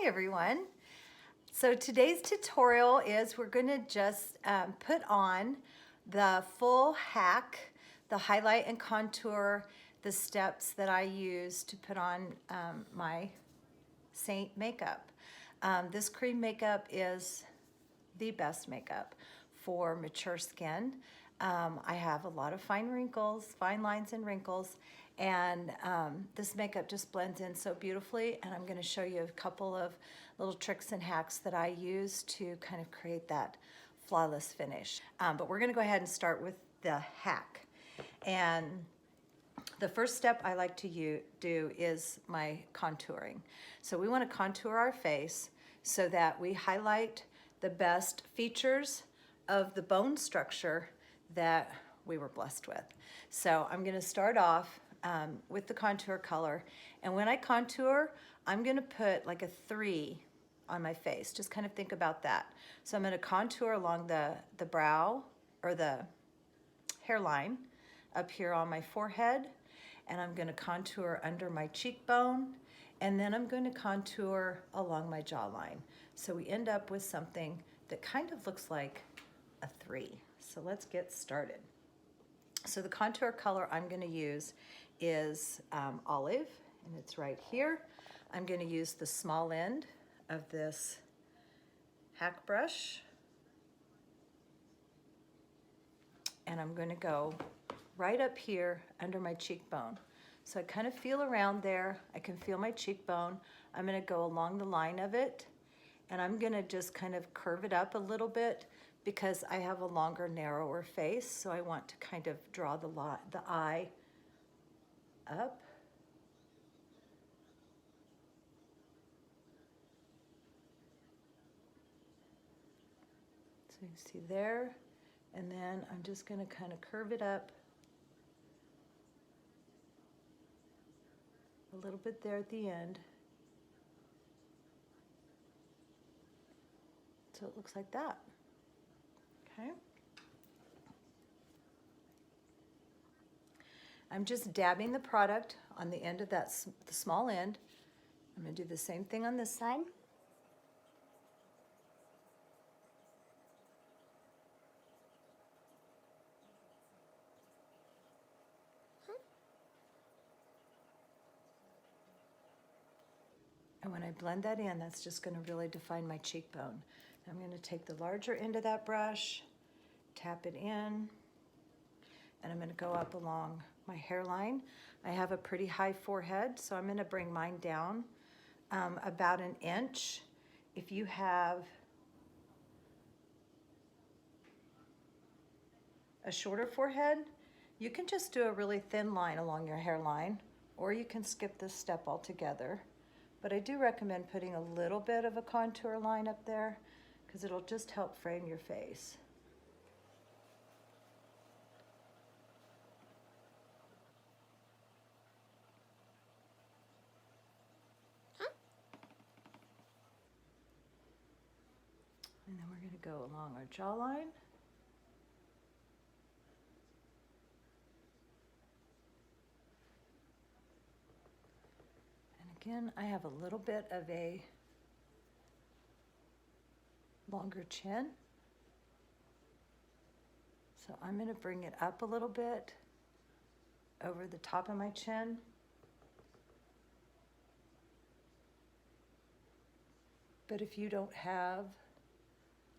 Hi everyone. So today's tutorial is we're going to just put on the full hack, the highlight and contour, the steps that I use to put on my Seint makeup. This cream makeup is the best makeup for mature skin. I have a lot of fine wrinkles, fine lines and wrinkles, and this makeup just blends in so beautifully, and I'm going to show you a couple of little tricks and hacks that I use to kind of create that flawless finish. But we're going to go ahead and start with the hack. And the first step I like to do is my contouring. So we want to contour our face so that we highlight the best features of the bone structure that we were blessed with. So I'm going to start off with the contour color, and when I contour, I'm going to put like a 3 on my face. Just kind of think about that. So I'm going to contour along the brow or the hairline up here on my forehead, and I'm going to contour under my cheekbone, and then I'm going to contour along my jawline. So we end up with something that kind of looks like a 3. So let's get started. So the contour color I'm going to use is olive, and it's right here. I'm going to use the small end of this hack brush, and I'm going to go right up here under my cheekbone. So I kind of feel around there. I can feel my cheekbone. I'm going to go along the line of it, and I'm going to just kind of curve it up a little bit because I have a longer, narrower face, so I want to kind of draw the eye up. So you see there, and then I'm just going to kind of curve it up a little bit there at the end. So it looks like that. Okay. I'm just dabbing the product on the end of that, the small end. I'm going to do the same thing on this side. And when I blend that in, that's just going to really define my cheekbone. I'm going to take the larger end of that brush, tap it in, and I'm going to go up along my hairline. I have a pretty high forehead, so I'm going to bring mine down about 1 inch. If you have a shorter forehead, you can just do a really thin line along your hairline, or you can skip this step altogether. But I do recommend putting a little bit of a contour line up there because it'll just help frame your face. And then we're going to go along our jawline. And again, I have a little bit of a longer chin. So I'm going to bring it up a little bit over the top of my chin. But if you don't have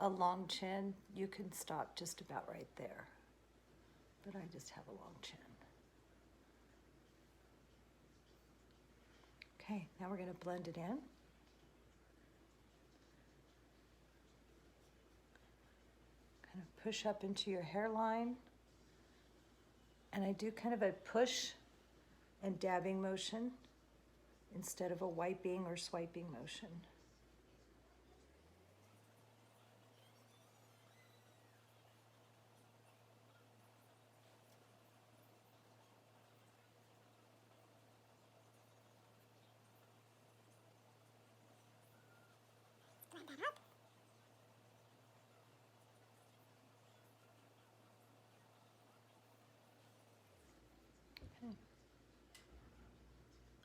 a long chin, you can stop just about right there. But I just have a long chin. Okay, now we're going to blend it in. Kind of push up into your hairline. And I do kind of a push and dabbing motion instead of a wiping or swiping motion.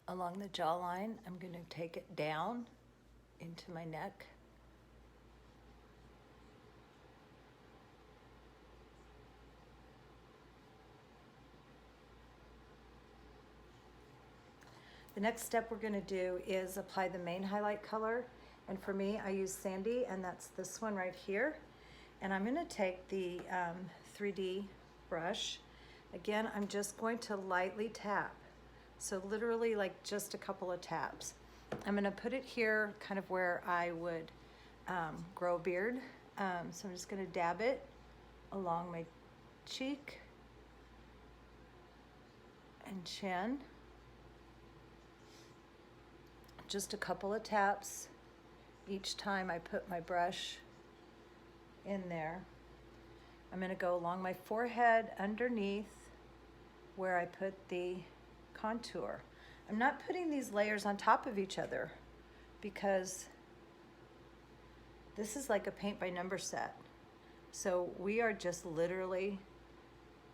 Along the jawline, I'm going to take it down into my neck. The next step we're going to do is apply the main highlight color. And for me, I use Sandy, and that's this one right here. And I'm going to take the 3D brush. Again, I'm just going to lightly tap. So literally like just a couple of taps. I'm going to put it here kind of where I would grow a beard. So I'm just going to dab it along my cheek and chin. Just a couple of taps each time I put my brush in there. I'm going to go along my forehead underneath where I put the contour. I'm not putting these layers on top of each other because this is like a paint by number set. So we are just literally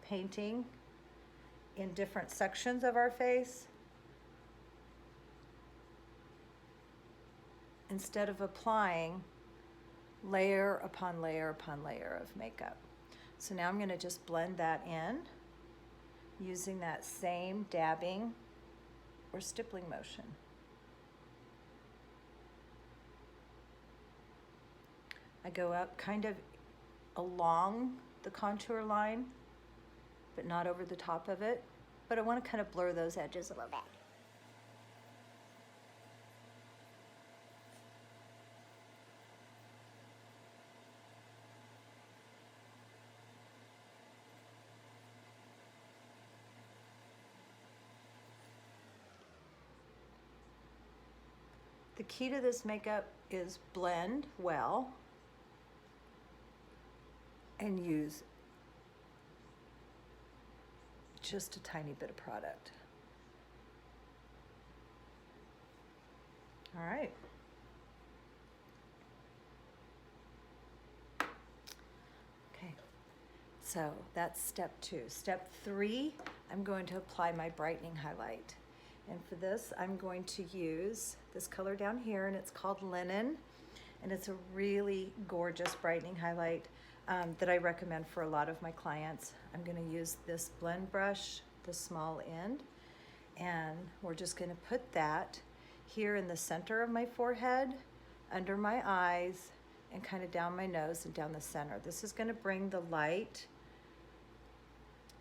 painting in different sections of our face instead of applying layer upon layer upon layer of makeup. So now I'm going to just blend that in using that same dabbing or stippling motion. I go up kind of along the contour line, but not over the top of it. But I want to kind of blur those edges a little bit. The key to this makeup is blend well and use just a tiny bit of product. All right. Okay, so that's step 2. Step 3, I'm going to apply my brightening highlight. And for this, I'm going to use this color down here, and it's called Linen. And it's a really gorgeous brightening highlight that I recommend for a lot of my clients. I'm going to use this blend brush, the small end, and we're just going to put that here in the center of my forehead, under my eyes, and kind of down my nose and down the center. This is going to bring the light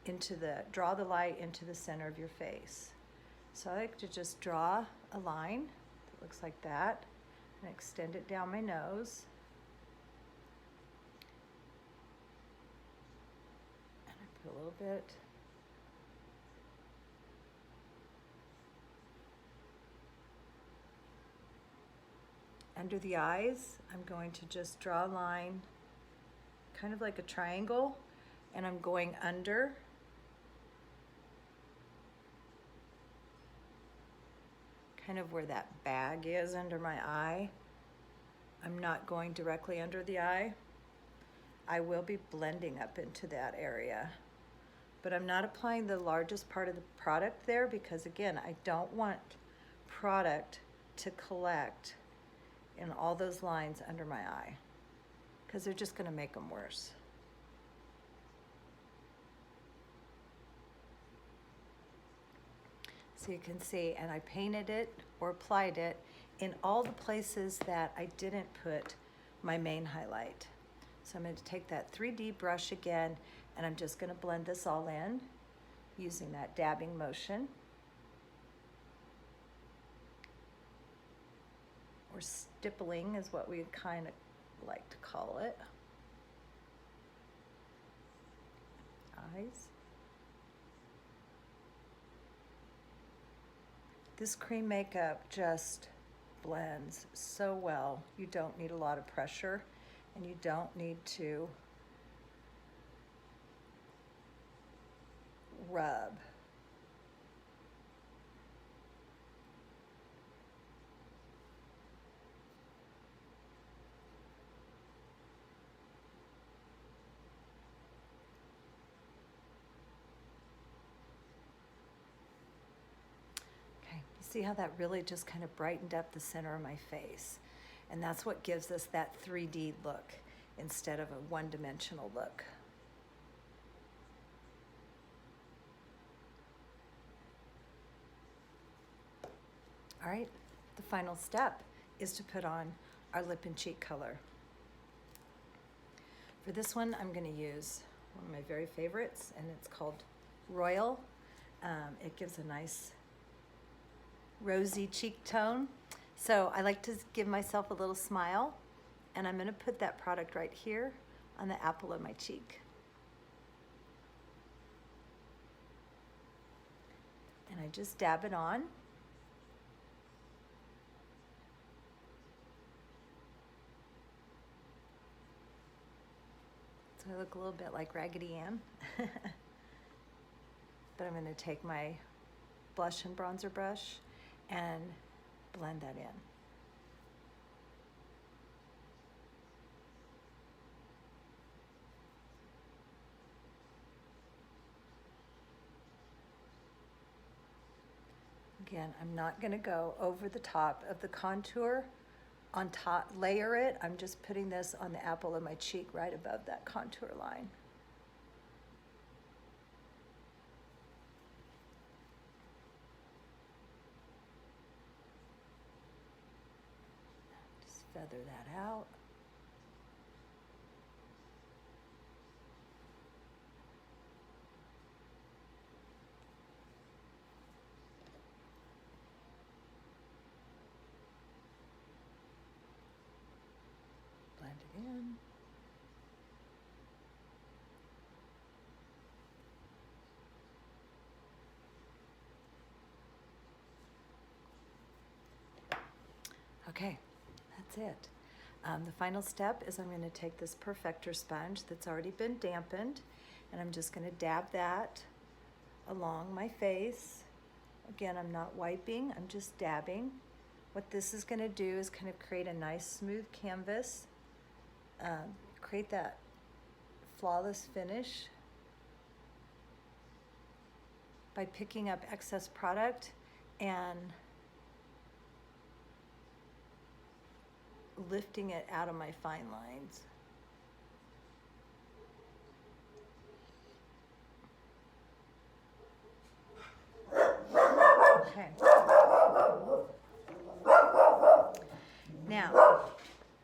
into draw the light into the center of your face. So I like to just draw a line that looks like that and extend it down my nose. And I put a little bit under the eyes. I'm going to just draw a line kind of like a triangle, and I'm going under kind of where that bag is under my eye. I'm not going directly under the eye. I will be blending up into that area, but I'm not applying the largest part of the product there because, again, I don't want product to collect in all those lines under my eye because they're just going to make them worse. So you can see, and I painted it or applied it in all the places that I didn't put my main highlight. So I'm going to take that 3D brush again, and I'm just going to blend this all in using that dabbing motion, or stippling is what we kind of like to call it. Eyes. This cream makeup just blends so well. You don't need a lot of pressure, and you don't need to rub. See how that really just kind of brightened up the center of my face. And that's what gives us that 3D look instead of a one-dimensional look. All right, the final step is to put on our lip and cheek color. For this one, I'm going to use one of my very favorites, and it's called Royal. It gives a nice rosy cheek tone. So I like to give myself a little smile, and I'm going to put that product right here on the apple of my cheek. And I just dab it on. So I look a little bit like Raggedy Ann. But I'm going to take my blush and bronzer brush and blend that in. Again, I'm not going to go over the top of the contour. On top, layer it. I'm just putting this on the apple of my cheek right above that contour line. Just feather that out. Blend it in. Okay, that's it. The final step is I'm going to take this perfector sponge that's already been dampened, and I'm just going to dab that along my face. Again, I'm not wiping, I'm just dabbing. What this is going to do is kind of create a nice smooth canvas, create that flawless finish by picking up excess product and lifting it out of my fine lines. Okay. Now,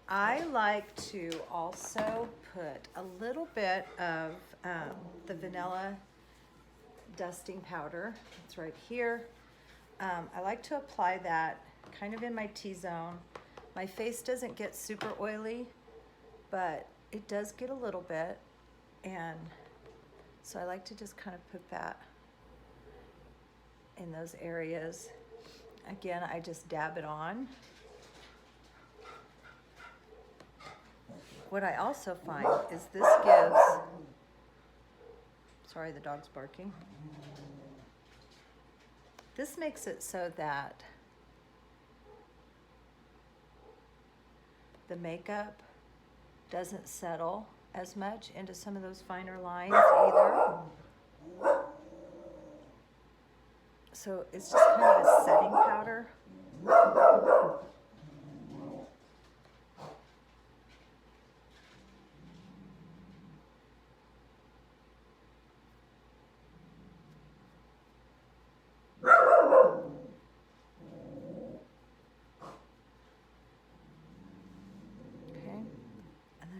I like to also put a little bit of the vanilla dusting powder. It's right here. I like to apply that kind of in my T-zone. My face doesn't get super oily, but it does get a little bit, and so I like to just kind of put that in those areas. Again, I just dab it on. What I also find is this gives, sorry, the dog's barking. This makes it so that the makeup doesn't settle as much into some of those finer lines either. So it's just kind of a setting powder.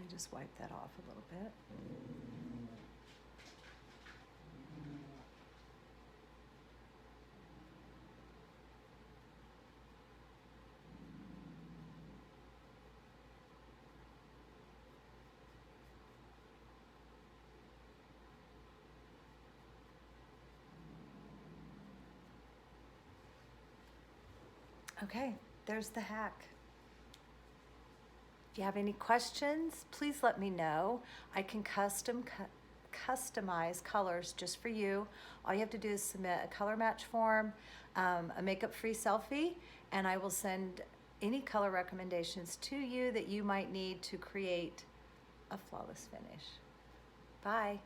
Just wipe that off a little bit. Okay, there's the hack. If you have any questions, please let me know. I can customize colors just for you. All you have to do is submit a color match form, a makeup-free selfie, and I will send any color recommendations to you that you might need to create a flawless finish. Bye.